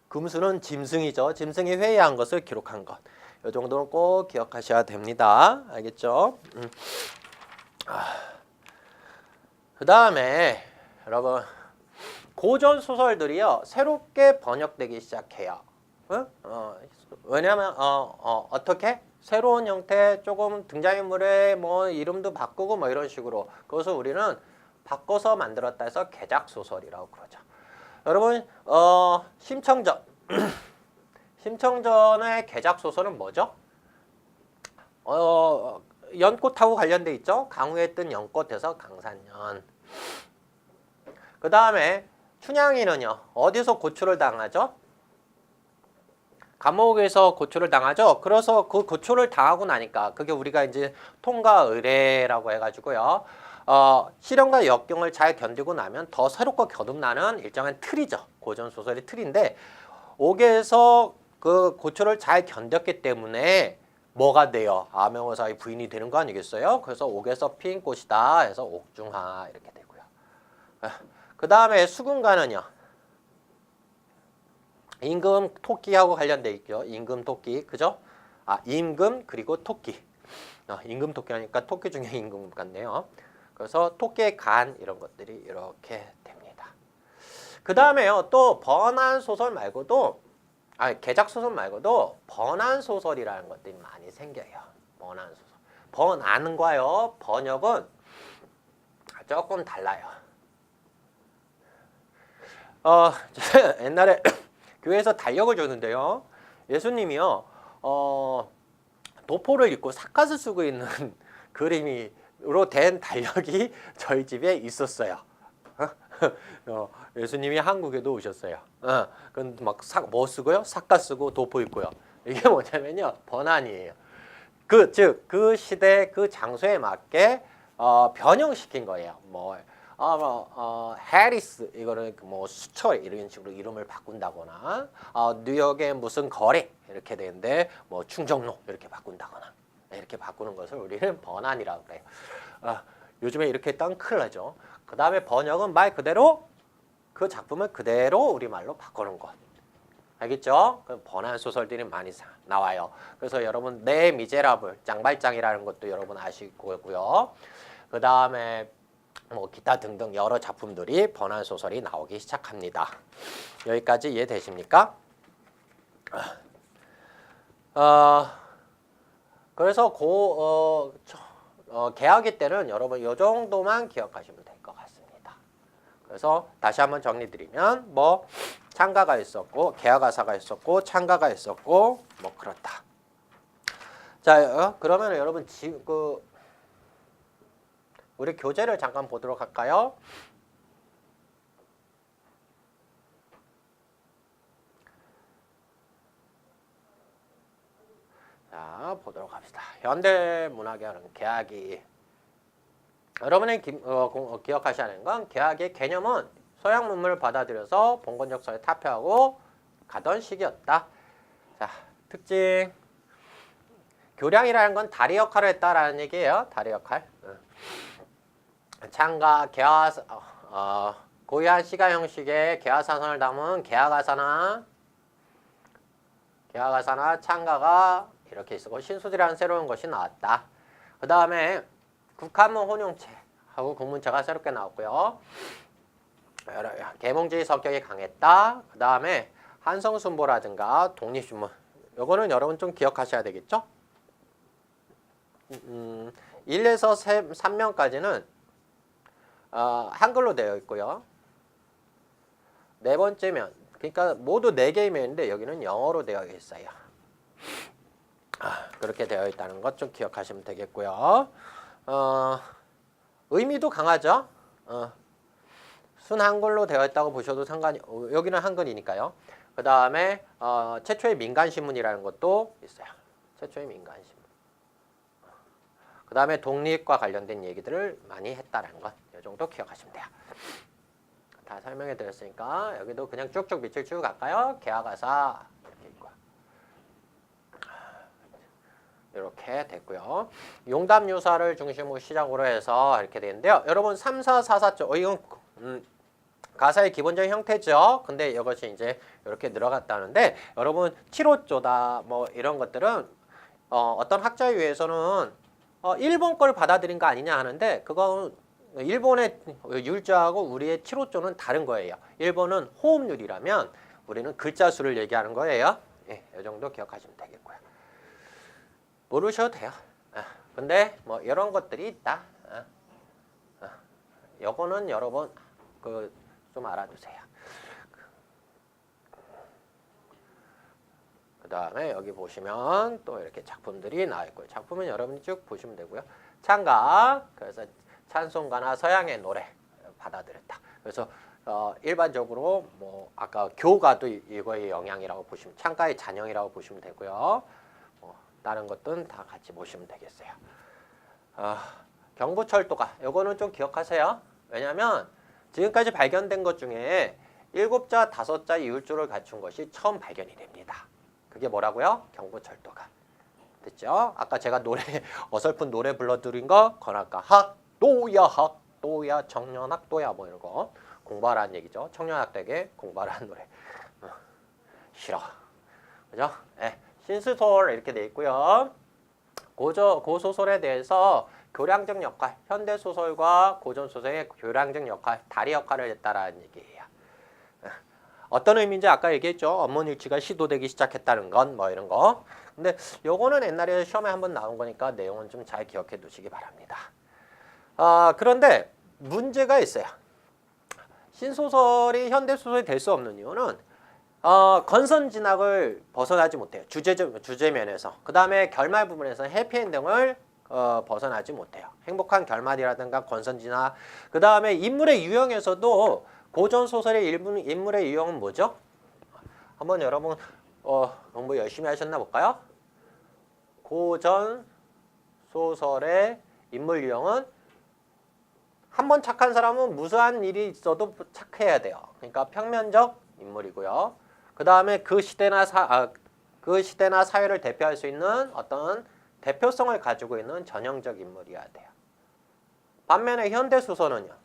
금수는 짐승이죠. 짐승이 회의한 것을 기록한 것. 이 정도는 꼭 기억하셔야 됩니다. 알겠죠? 그 다음에 여러분 고전 소설들이요 새롭게 번역되기 시작해요. 왜냐하면 어떻게 새로운 형태 조금 등장인물의 뭐 이름도 바꾸고 뭐 이런 식으로 그것을 우리는 바꿔서 만들었다 해서 개작 소설이라고 그러죠. 여러분 심청전 심청전의 개작 소설은 뭐죠? 연꽃하고 관련돼 있죠. 강우에 뜬 연꽃에서 강산연. 그 다음에 춘향이는요 어디서 고초를 당하죠? 감옥에서 고초를 당하죠. 그래서 그 고초를 당하고 나니까 그게 우리가 이제 통과 의례라고 해가지고요. 시련과 역경을 잘 견디고 나면 더 새롭고 거듭나는 일정한 틀이죠. 고전 소설의 틀인데 옥에서 그 고초를 잘 견뎠기 때문에 뭐가 돼요? 아명어사의 부인이 되는 거 아니겠어요? 그래서 옥에서 핀 꽃이다 해서 옥중하 이렇게 되고요. 그 다음에 수군가는요. 임금 토끼하고 관련돼 있죠. 임금 토끼 그죠? 임금 그리고 토끼. 임금 토끼 하니까 토끼 중에 임금 같네요. 그래서 토끼의 간 이런 것들이 이렇게 됩니다. 그 다음에요. 또 번안 소설 말고도 개작 소설 말고도 번안 소설이라는 것들이 많이 생겨요. 번안 소설. 번안과요 번역은 조금 달라요. 옛날에 교회에서 달력을 줬는데요. 예수님이요. 도포를 입고 삿갓을 쓰고 있는 그림으로 된 달력이 저희 집에 있었어요. 예수님이 한국에도 오셨어요. 그건 막 뭐 쓰고요? 삿갓 쓰고 도포 입고요. 이게 뭐냐면요. 번안이에요. 즉 그 시대 그 장소에 맞게 변형시킨 거예요. 해리스 이거를 뭐 수철 이런 식으로 이름을 바꾼다거나 뉴욕의 무슨 거래 이렇게 되는데 뭐 충정로 이렇게 바꾼다거나 이렇게 바꾸는 것을 우리는 번안이라고 그래요. 요즘에 이렇게 했다면 큰일 나죠. 그 다음에 번역은 말 그대로 그 작품을 그대로 우리말로 바꾸는 것. 알겠죠? 번안 소설들이 많이 나와요. 그래서 여러분 네 미제라블 짱발짱이라는 것도 여러분 아실 거고요. 그 다음에 뭐 기타 등등 여러 작품들이 번안 소설이 나오기 시작합니다. 여기까지 이해되십니까? 그래서 개학기 때는 여러분 이 정도만 기억하시면 될 것 같습니다. 그래서 다시 한번 정리드리면 뭐 창가가 있었고 개화가사가 있었고 창가가 있었고 뭐 그렇다. 자, 그러면 여러분 우리 교재를 잠깐 보도록 할까요? 자, 보도록 합시다. 현대문학에는 개학이 여러분이 기억하셔야 하는 건 개학의 개념은 서양 문물을 받아들여서 봉건적 사회에 타표하고 가던 시기였다. 자, 특징. 교량이라는 건 다리 역할을 했다라는 얘기예요. 다리 역할. 창가, 개화, 고유한 시가 형식의 개화사선을 담은 개화가사나 창가가 이렇게 있었고 신수지라는 새로운 것이 나왔다. 그 다음에 국한문 혼용체하고 국문체가 새롭게 나왔고요. 계몽주의 성격이 강했다. 그 다음에 한성순보라든가 독립신문. 요거는 여러분 좀 기억하셔야 되겠죠? 1에서 3명까지는 한글로 되어 있고요. 네 번째 면, 그러니까 모두 4개의 면인데 여기는 영어로 되어 있어요. 그렇게 되어 있다는 것 좀 기억하시면 되겠고요. 의미도 강하죠. 순한글로 되어 있다고 보셔도 상관이, 여기는 한글이니까요. 그 다음에 최초의 민간신문이라는 것도 있어요. 최초의 민간신문. 그 다음에 독립과 관련된 얘기들을 많이 했다는 것, 이 정도 기억하시면 돼요. 다 설명해 드렸으니까 여기도 그냥 쭉쭉 밑줄 쭉 갈까요? 개화가사 이렇게 있고 이렇게 됐고요. 용담유사를 중심으로 시작으로 해서 이렇게 되는데요. 여러분 3, 4, 4, 4조 이건 가사의 기본적인 형태죠. 근데 이것이 이제 이렇게 늘어갔다는데 여러분 7호조다 뭐 이런 것들은 어떤 학자에 의해서는 일본 걸 받아들인 거 아니냐 하는데 그건 일본의 율자하고 우리의 7호조는 다른 거예요. 일본은 호흡률이라면 우리는 글자 수를 얘기하는 거예요. 예, 이 정도 기억하시면 되겠고요. 모르셔도 돼요. 근데 뭐 이런 것들이 있다. 요거는 여러분 좀 알아두세요. 그 다음에 여기 보시면 또 이렇게 작품들이 나와 있고요. 작품은 여러분이 쭉 보시면 되고요. 창가, 그래서 찬송가나 서양의 노래 받아들였다. 그래서 일반적으로 뭐 아까 교가도 이거의 영향이라고 보시면 창가의 잔영이라고 보시면 되고요. 다른 것들은 다 같이 보시면 되겠어요. 경부철도가 요거는 좀 기억하세요. 왜냐하면 지금까지 발견된 것 중에 7자, 5자 이율조를 갖춘 것이 처음 발견이 됩니다. 그게 뭐라고요? 경부철도가. 됐죠? 아까 제가 어설픈 노래 불러드린 거 건학가 학도야 청년학도야 뭐 이런 거 공부하라는 얘기죠. 청년학대에 공부하라는 노래. 싫어. 그죠? 네. 신수소설 이렇게 돼 있고요. 고소설에 대해서 교량적 역할, 현대소설과 고전소설의 교량적 역할, 다리 역할을 했다라는 얘기예요. 어떤 의미인지 아까 얘기했죠. 언문일치가 시도되기 시작했다는 건 뭐 이런 거. 근데 요거는 옛날에 시험에 한번 나온 거니까 내용은 좀 잘 기억해 두시기 바랍니다. 그런데 문제가 있어요. 신소설이 현대소설이 될 수 없는 이유는 건선진학을 벗어나지 못해요. 주제면에서. 그 다음에 결말 부분에서 해피엔딩을 벗어나지 못해요. 행복한 결말이라든가 건선진학. 그 다음에 인물의 유형에서도 고전소설의 인물의 유형은 뭐죠? 한번 여러분 공부 열심히 하셨나 볼까요? 고전소설의 인물 유형은 한번 착한 사람은 무수한 일이 있어도 착해야 돼요. 그러니까 평면적 인물이고요. 그 다음에 그 시대나 사회를 대표할 수 있는 어떤 대표성을 가지고 있는 전형적 인물이어야 돼요. 반면에 현대소설은요.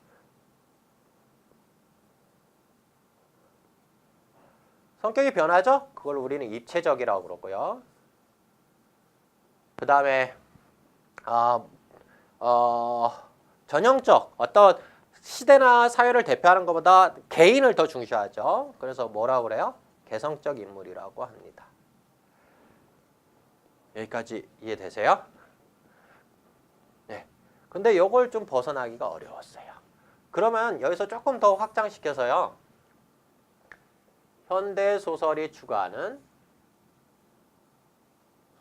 성격이 변하죠? 그걸 우리는 입체적이라고 그러고요. 그 다음에 전형적 어떤 시대나 사회를 대표하는 것보다 개인을 더 중시하죠. 그래서 뭐라고 그래요? 개성적 인물이라고 합니다. 여기까지 이해되세요? 네. 근데 이걸 좀 벗어나기가 어려웠어요. 그러면 여기서 조금 더 확장시켜서요. 현대 소설이 추구하는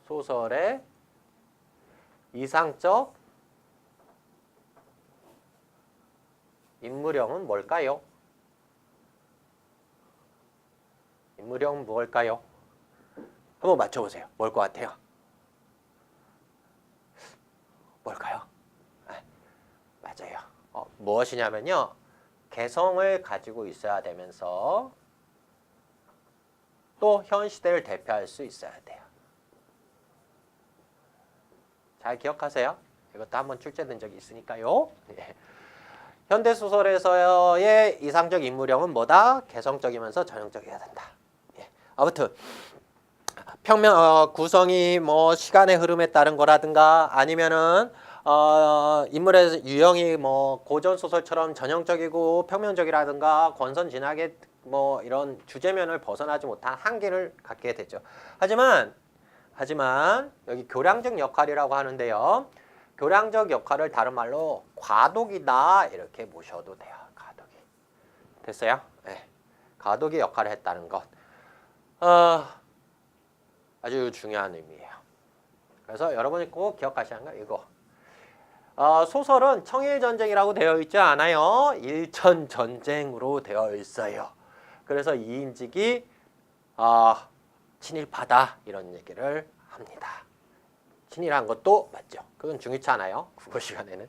소설의 이상적 인물형은 뭘까요? 인물형은 뭘까요? 한번 맞춰보세요. 뭘 것 같아요? 뭘까요? 맞아요. 무엇이냐면요. 개성을 가지고 있어야 되면서 또 현 시대를 대표할 수 있어야 돼요. 잘 기억하세요. 이것도 한번 출제된 적이 있으니까요. 예. 현대소설에서의 이상적 인물형은 뭐다? 개성적이면서 전형적이어야 된다. 예. 아무튼 구성이 뭐 시간의 흐름에 따른 거라든가 아니면은 인물의 유형이 뭐 고전 소설처럼 전형적이고 평면적이라든가 권선징악의 뭐 이런 주제면을 벗어나지 못한 한계를 갖게 되죠. 하지만 여기 교량적 역할이라고 하는데요. 교량적 역할을 다른 말로 과도기다 이렇게 보셔도 돼요. 과도기. 됐어요? 네. 과도기 역할을 했다는 것. 아주 중요한 의미예요. 그래서 여러분이 꼭 기억하셔야 하는 거 이거. 소설은 청일전쟁이라고 되어 있지 않아요. 일천전쟁으로 되어 있어요. 그래서 이인직이 친일파다 이런 얘기를 합니다. 친일한 것도 맞죠. 그건 중요치 않아요. 국어 시간에는.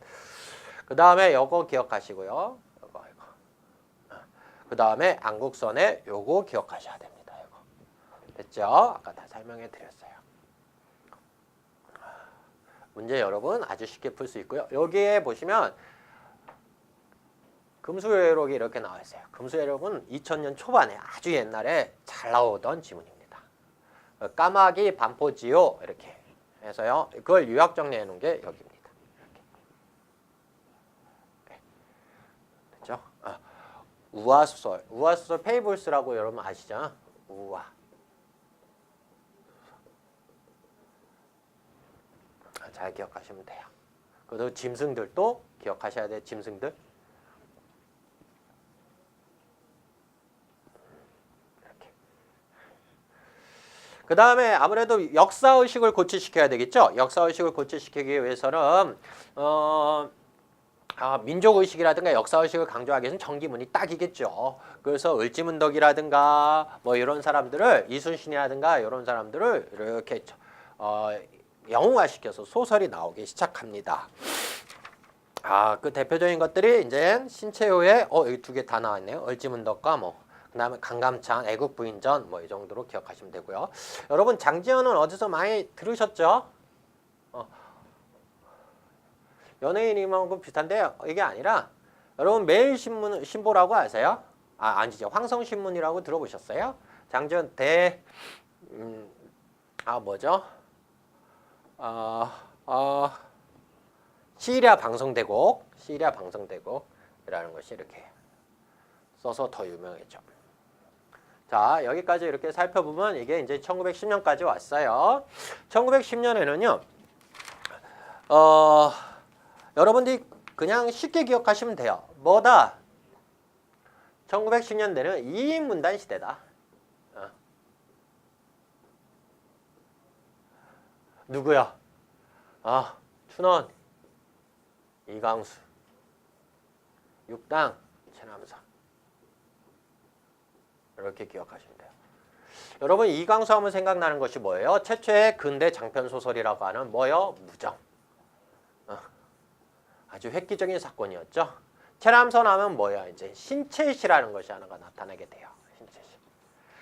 그 다음에 요거 기억하시고요. 요거. 그 다음에 안국선에 요거 기억하셔야 됩니다. 요거. 됐죠? 아까 다 설명해 드렸어요. 문제 여러분 아주 쉽게 풀 수 있고요. 여기에 보시면 금수회록이 이렇게 나와 있어요. 금수회록은 2000년 초반에 아주 옛날에 잘 나오던 지문입니다. 까마귀 반포지요 이렇게 해서요. 그걸 요약 정리해 놓은 게 여기입니다. 이렇게. 됐죠? 우화소설 페이블스라고 여러분 아시죠? 우화. 잘 기억하시면 돼요. 그리고 짐승들도 기억하셔야 돼요. 짐승들. 이렇게. 그 다음에 아무래도 역사의식을 고취시켜야 되겠죠. 역사의식을 고취시키기 위해서는 민족의식이라든가 역사의식을 강조하기 위해서는 정기문이 딱이겠죠. 그래서 을지문덕이라든가 뭐 이런 사람들을 이순신이라든가 이런 사람들을 이렇게 영웅화시켜서 소설이 나오기 시작합니다. 그 대표적인 것들이 이제 신채호의 여기 두 개 다 나왔네요. 을지문덕과 뭐 그다음에 강감찬, 애국부인전 뭐 이 정도로 기억하시면 되고요. 여러분 장지연은 어디서 많이 들으셨죠? 연예인이하고 비슷한데 이게 아니라 여러분 매일신문 신보라고 아세요? 아니죠. 황성신문이라고 들어보셨어요? 장지연 뭐죠? 시리아 방송대곡이라는 것이 이렇게 써서 더 유명해져. 자, 여기까지 이렇게 살펴보면 이게 이제 1910년까지 왔어요. 1910년에는요, 여러분들이 그냥 쉽게 기억하시면 돼요. 뭐다? 1910년대는 이인문단 시대다. 누구야? 춘원, 이광수, 육당, 최남선. 이렇게 기억하시면 돼요. 여러분 이광수 하면 생각나는 것이 뭐예요? 최초의 근대 장편 소설이라고 하는 뭐요? 무정. 아주 획기적인 사건이었죠. 최남선 하면 뭐야? 이제 신채시라는 것이 하나가 나타나게 돼요.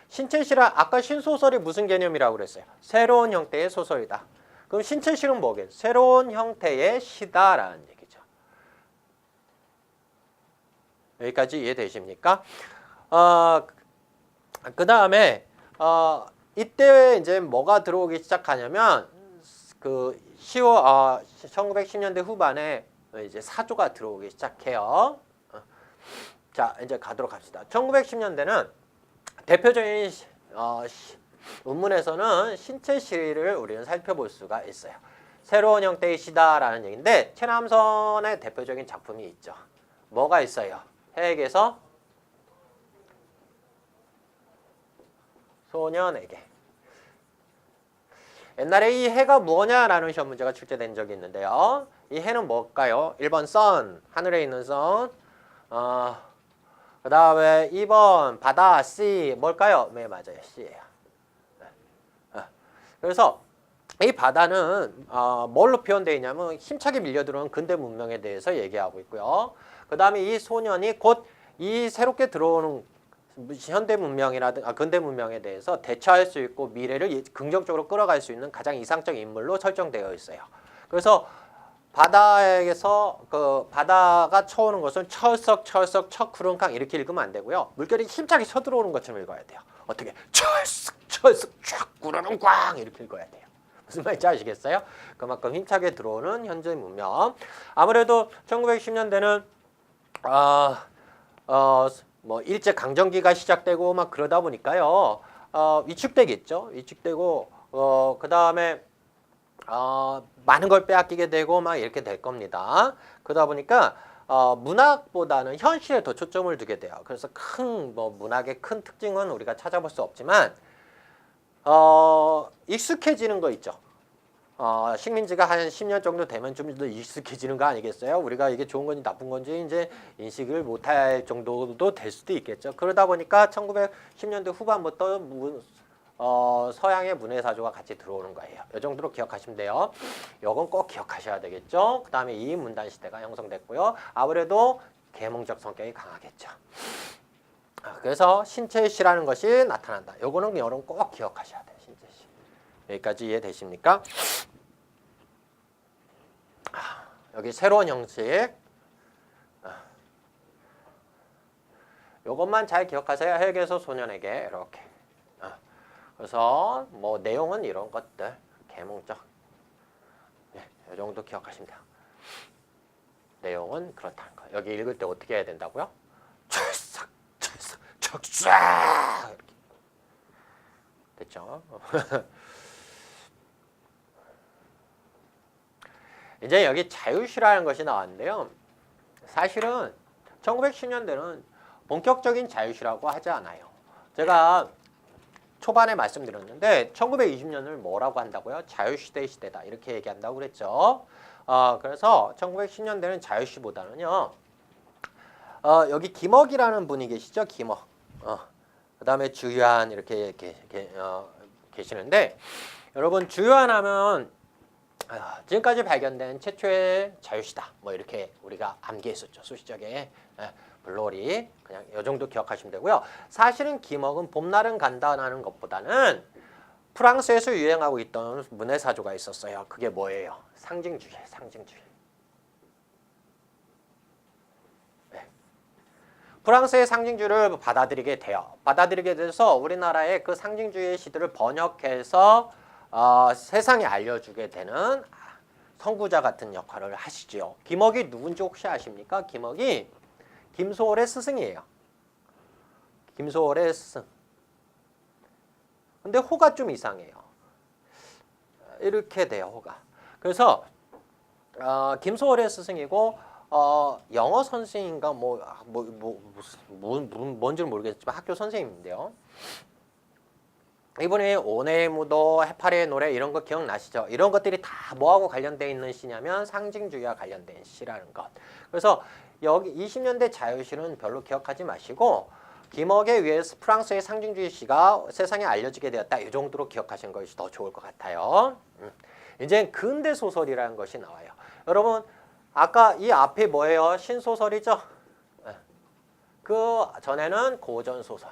신채시라 아까 신소설이 무슨 개념이라고 그랬어요? 새로운 형태의 소설이다. 그럼 신채시는 뭐겠어요? 새로운 형태의 시다라는 얘기죠. 여기까지 이해되십니까? 그 다음에 이때 이제 뭐가 들어오기 시작하냐면 그 1910년대 후반에 이제 사조가 들어오기 시작해요. 자, 이제 가도록 합시다. 1910년대는 대표적인 문문에서는 신채시를 우리는 살펴볼 수가 있어요. 새로운 형태의 시다라는 얘기인데 최남선의 대표적인 작품이 있죠. 뭐가 있어요? 해에게서 소년에게. 옛날에 이 해가 뭐냐라는 시험 문제가 출제된 적이 있는데요. 이 해는 뭘까요? 1번 선, 하늘에 있는 선. 그 다음에 2번 바다, C. 뭘까요? 네, 맞아요. C예요. 그래서 이 바다는 뭘로 표현되어 있냐면 힘차게 밀려들어오는 근대 문명에 대해서 얘기하고 있고요. 그 다음에 이 소년이 곧 이 새롭게 들어오는 현대 문명이라든가 근대 문명에 대해서 대처할 수 있고 미래를 긍정적으로 끌어갈 수 있는 가장 이상적 인물로 설정되어 있어요. 그래서 바다에서 그 바다가 쳐오는 것은 철썩 척구름캉 이렇게 읽으면 안 되고요. 물결이 힘차게 쳐들어오는 것처럼 읽어야 돼요. 어떻게? 철썩 척구름캉 이렇게 읽어야 돼요. 무슨 말인지 아시겠어요? 그만큼 힘차게 들어오는 현재 문명. 아무래도 1910년대는 뭐 일제 강점기가 시작되고 막 그러다 보니까요. 위축되겠죠. 위축되고 그 다음에 많은 걸 빼앗기게 되고 막 이렇게 될 겁니다. 그러다 보니까 문학보다는 현실에 더 초점을 두게 돼요. 그래서 문학의 큰 특징은 우리가 찾아볼 수 없지만 익숙해지는 거 있죠. 식민지가 한 10년 정도 되면 좀 더 익숙해지는 거 아니겠어요? 우리가 이게 좋은 건지 나쁜 건지 이제 인식을 못할 정도도 될 수도 있겠죠. 그러다 보니까 1910년대 후반부터 서양의 문해사조가 같이 들어오는 거예요. 이 정도로 기억하시면 돼요. 이건 꼭 기억하셔야 되겠죠. 그 다음에 이 문단 시대가 형성됐고요. 아무래도 계몽적 성격이 강하겠죠. 그래서 신체시라는 것이 나타난다. 요거는 여러분 꼭 기억하셔야 돼요. 신체시. 여기까지 이해되십니까? 여기 새로운 형식. 요것만 잘 기억하세요. 해에게서 소년에게 이렇게. 그래서 뭐 내용은 이런 것들 계몽적. 네, 이 정도 기억하시면 돼요. 내용은 그렇다는 거. 여기 읽을 때 어떻게 해야 된다고요? 철썩 척싹 이렇게. 됐죠? 이제 여기 자유시라는 것이 나왔는데요. 사실은 1910년대는 본격적인 자유시라고 하지 않아요. 제가 초반에 말씀드렸는데 1920년을 뭐라고 한다고요? 자유시대의 시대다 이렇게 얘기한다고 그랬죠. 그래서 1910년대는 자유시보다는요. 여기 김억이라는 분이 계시죠? 김억. 그 다음에 주유한 이렇게 계시는데 여러분 주유한 하면 지금까지 발견된 최초의 자유시다. 뭐 이렇게 우리가 암기했었죠. 수시적에. 물놀이 그냥 이 정도 기억하시면 되고요. 사실은 김억은 봄날은 간다라는 것보다는 프랑스에서 유행하고 있던 문해사조가 있었어요. 그게 뭐예요? 상징주의, 상징주의. 네. 프랑스의 상징주의를 받아들이게 돼요. 받아들이게 돼서 우리나라의 그 상징주의 시들을 번역해서 세상에 알려주게 되는 선구자 같은 역할을 하시죠. 김억이 누군지 혹시 아십니까? 김억이 김소월의 스승이에요. 김소월의 스승. 근데 호가 좀 이상해요. 이렇게 돼요, 호가. 그래서 김소월의 스승이고 영어 선생인가 뭔지는 모르겠지만 학교 선생님인데요. 이분이 오네무도, 해파리의 노래 이런 거 기억나시죠? 이런 것들이 다 뭐하고 관련되어 있는 시냐면 상징주의와 관련된 시라는 것. 그래서 여기 20년대 자유시는 별로 기억하지 마시고 김억에 의해서 프랑스의 상징주의 시가 세상에 알려지게 되었다. 이 정도로 기억하시는 것이 더 좋을 것 같아요. 이제 근대 소설이라는 것이 나와요. 여러분 아까 이 앞에 뭐예요? 신소설이죠? 그 전에는 고전 소설.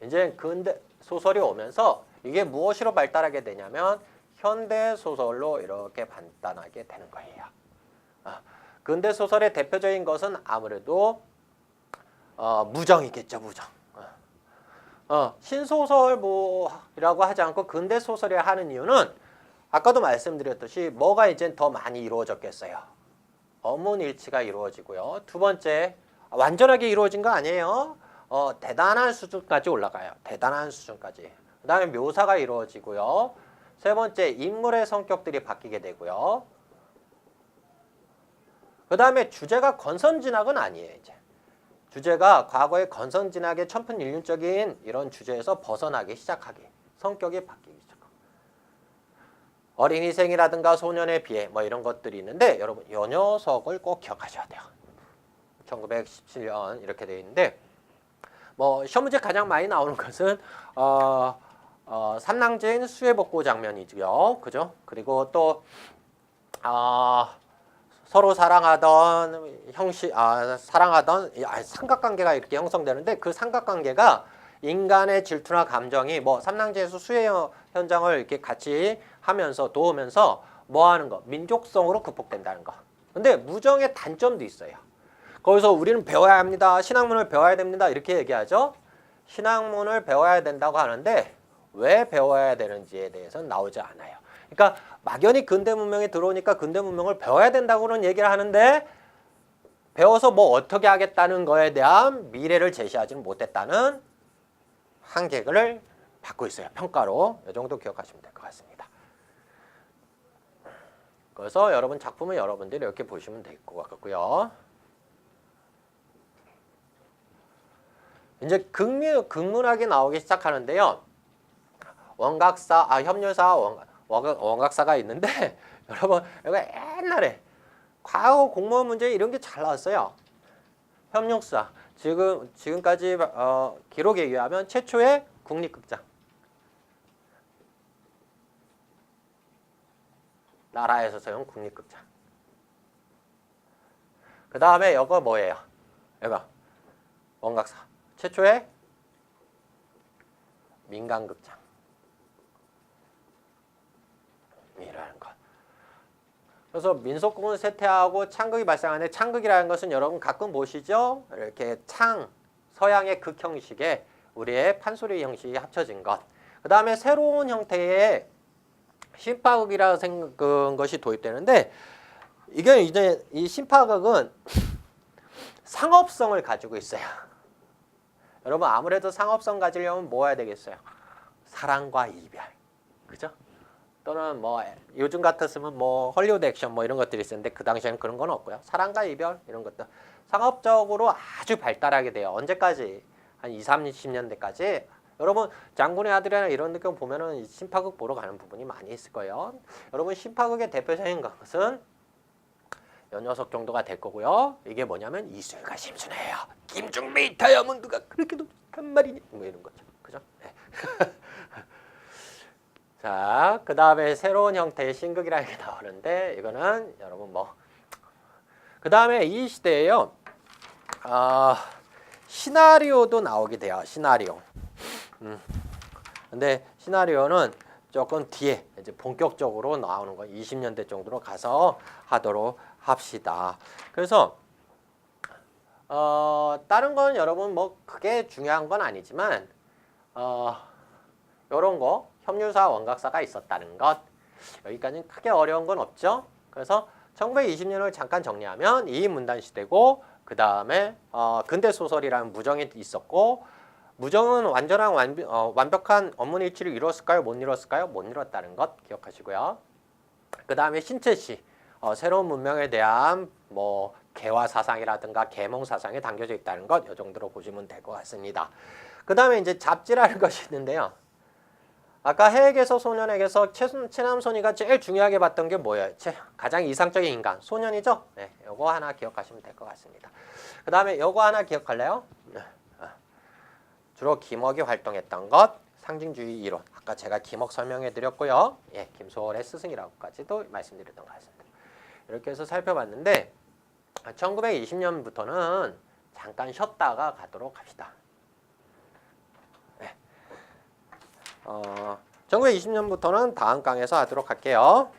이제 근대 소설이 오면서 이게 무엇으로 발달하게 되냐면 현대 소설로 이렇게 발달하게 되는 거예요. 근대 소설의 대표적인 것은 아무래도 무정이겠죠, 무정. 신소설이라고 하지 않고 근대 소설이라 하는 이유는 아까도 말씀드렸듯이 뭐가 이제 더 많이 이루어졌겠어요. 어문일치가 이루어지고요. 두 번째, 완전하게 이루어진 거 아니에요. 대단한 수준까지 올라가요. 대단한 수준까지. 그 다음에 묘사가 이루어지고요. 세 번째, 인물의 성격들이 바뀌게 되고요. 그 다음에 주제가 건선진학은 아니에요. 이제 주제가 과거의 건선진학의 천편일률적인 이런 주제에서 벗어나기 시작하기, 성격이 바뀌기 시작하고, 어린이생이라든가 소년의 비애 뭐 이런 것들이 있는데 여러분 이 녀석을 꼭 기억하셔야 돼요. 1917년 이렇게 되어 있는데 뭐 시험 문제 가장 많이 나오는 것은 삼낭진 수해복구 장면이죠, 그죠? 그리고 또 서로 사랑하던 사랑하던 삼각관계가 이렇게 형성되는데 그 삼각관계가 인간의 질투나 감정이 뭐 삼낭진에서 수해 현장을 이렇게 같이 하면서 도우면서 뭐 하는 거? 민족성으로 극복된다는 거. 근데 무정의 단점도 있어요. 거기서 우리는 배워야 합니다. 신학문을 배워야 됩니다. 이렇게 얘기하죠. 신학문을 배워야 된다고 하는데 왜 배워야 되는지에 대해서는 나오지 않아요. 그러니까 막연히 근대 문명에 들어오니까 근대 문명을 배워야 된다고는 얘기를 하는데 배워서 뭐 어떻게 하겠다는 거에 대한 미래를 제시하지는 못했다는 한계를 받고 있어요. 평가로. 이 정도 기억하시면 될 것 같습니다. 그래서 여러분 작품은 여러분들이 이렇게 보시면 될 것 같고요. 이제 극문학이 나오기 시작하는데요. 원각사, 협률사, 원각사가 있는데 여러분 이거 옛날에 과거 공무원 문제 이런 게 잘 나왔어요. 협력사 지금까지 기록에 의하면 최초의 국립극장. 나라에서 세운 국립극장. 그 다음에 이거 뭐예요? 이거 원각사 최초의 민간극장. 이라는 것. 그래서 민속궁을 쇠퇴하고 창극이 발생하는데 창극이라는 것은 여러분 가끔 보시죠? 이렇게 서양의 극 형식에 우리의 판소리 형식이 합쳐진 것. 그 다음에 새로운 형태의 신파극이라는 것이 도입되는데 이게 이제 이 신파극은 상업성을 가지고 있어요. 여러분 아무래도 상업성 가지려면 뭐 해야 되겠어요? 사랑과 이별. 그죠? 또는 뭐 요즘 같았으면 뭐 헐리우드 액션 뭐 이런 것들이 있었는데 그 당시에는 그런 건 없고요. 사랑과 이별 이런 것들 상업적으로 아주 발달하게 돼요. 언제까지? 한 20, 30년대까지. 여러분 장군의 아들이나 이런 느낌 보면은 신파극 보러 가는 부분이 많이 있을 거예요. 여러분 신파극의 대표적인 것은 이 녀석 정도가 될 거고요. 이게 뭐냐면 이술과 심순애예요. 김중미 다이아몬드가 그렇게 높단 말이니 뭐 이런 거죠. 그죠? 네. 자, 그 다음에 새로운 형태의 신극이라는 게 나오는데 이거는 여러분 뭐 그 다음에 이 시대에요. 시나리오도 나오게 돼요. 시나리오. 근데 시나리오는 조금 뒤에 이제 본격적으로 나오는 거 20년대 정도로 가서 하도록 합시다. 그래서 다른 건 여러분 뭐 그게 중요한 건 아니지만 이런 거 협률사 원각사가 있었다는 것 여기까지는 크게 어려운 건 없죠. 그래서 1920년을 잠깐 정리하면 이인문단 시대고 그 다음에 근대소설이라는 무정이 있었고 무정은 완벽한 언문 일치를 이뤘을까요? 못 이뤘을까요? 못 이뤘다는 것 기억하시고요. 그 다음에 신채시 새로운 문명에 대한 뭐 개화 사상이라든가 계몽 사상이 담겨져 있다는 것 이 정도로 보시면 될 것 같습니다. 그 다음에 이제 잡지라는 것이 있는데요. 아까 해에게서 소년에게서 체남소니가 제일 중요하게 봤던 게 뭐예요? 가장 이상적인 인간, 소년이죠? 네, 요거 하나 기억하시면 될 것 같습니다. 그 다음에 요거 하나 기억할래요? 주로 김억이 활동했던 것, 상징주의 이론. 아까 제가 김억 설명해 드렸고요. 예, 김소월의 스승이라고까지도 말씀드렸던 것 같습니다. 이렇게 해서 살펴봤는데 1920년부터는 잠깐 쉬었다가 가도록 합시다. 1920년부터는 다음 강에서 하도록 할게요.